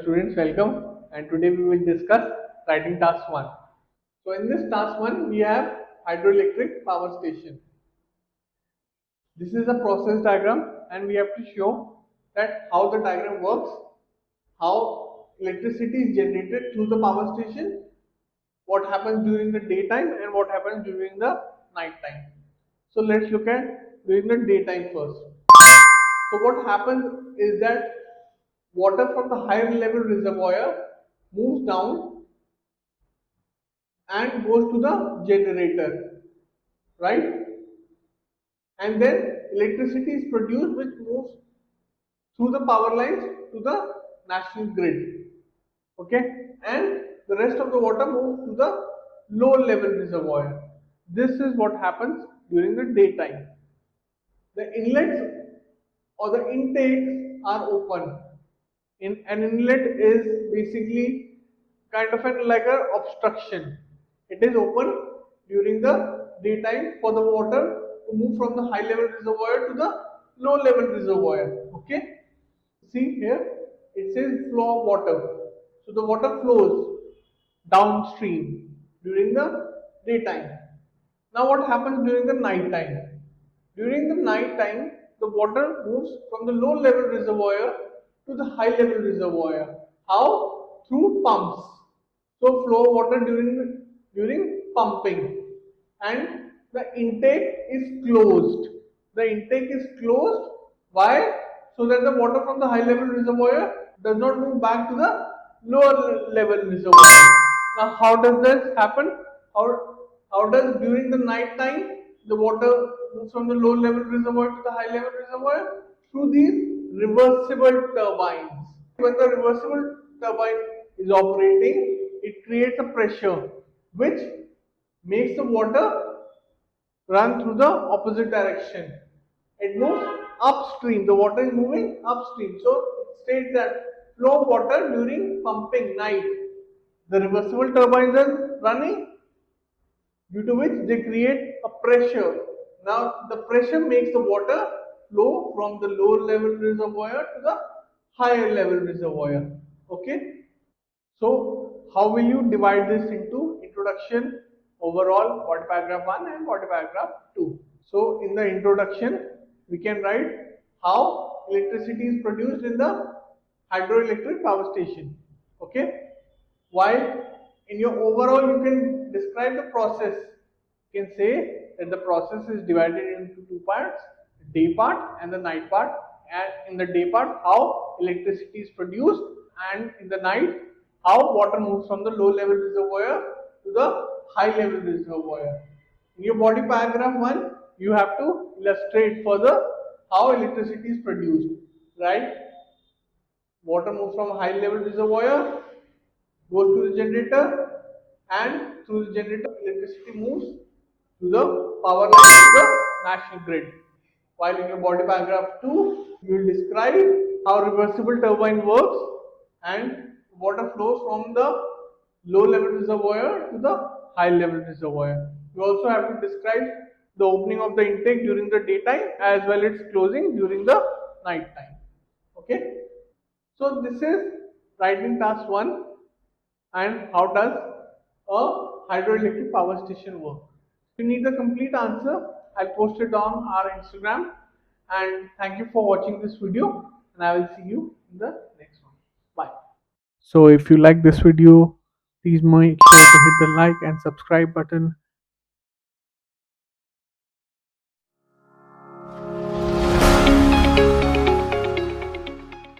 students, welcome. And today we will discuss writing task 1. So in this task 1 we have hydroelectric power station. This is a process diagram and we have to show that how the diagram works, how electricity is generated through the power station, what happens during the daytime and what happens during the night time. So let's look at during the daytime first. So what happens is that water from the higher level reservoir moves down and goes to the generator, right? And then electricity is produced which moves through the power lines to the national grid. Okay, and the rest of the water moves to the low level reservoir. This is what happens during the daytime. The inlets or the intakes are open. In an inlet is basically kind of like a obstruction. It is open during the daytime for the water to move from the high level reservoir to the low level reservoir. Okay, see here it says flow of water. So the water flows downstream during the daytime. Now what happens during the night time? During the night time, the water moves from the low level reservoir to the high level reservoir. How? Through pumps. So flow of water during pumping, and the intake is closed. The intake is closed. Why? So that the water from the high level reservoir does not move back to the lower level reservoir. Now, how does this happen? How does during the night time the water moves from the low level reservoir to the high level reservoir? Through these reversible turbines. When the reversible turbine is operating, it creates a pressure which makes the water run through the opposite direction. It moves upstream. The water is moving upstream. So it states that flow of water during pumping night. The reversible turbines are running, due to which they create a pressure. Now the pressure makes the water flow from the lower level reservoir to the higher level reservoir. Okay. So how will you divide this into introduction, overall, body paragraph 1 and body paragraph 2? So in the introduction, we can write how electricity is produced in the hydroelectric power station. Okay. While in your overall, you can describe the process. You can say that the process is divided into two parts: the day part and the night part. And in the day part, how electricity is produced, and in the night, how water moves from the low level reservoir to the high level reservoir. In your body paragraph 1, you have to illustrate further how electricity is produced, right? Water moves from high level reservoir, goes to the generator, and through the generator, electricity moves to the power line to the national grid. While in your body paragraph 2, you will describe how reversible turbine works and water flows from the low level reservoir to the high level reservoir. You also have to describe the opening of the intake during the daytime as well as closing during the night time. Okay. So this is writing task 1, and how does a hydroelectric power station work. If you need the complete answer, I'll post it on our Instagram. And thank you for watching this video, and I will see you in the next one. Bye. So if you like this video, please make sure to hit the like and subscribe button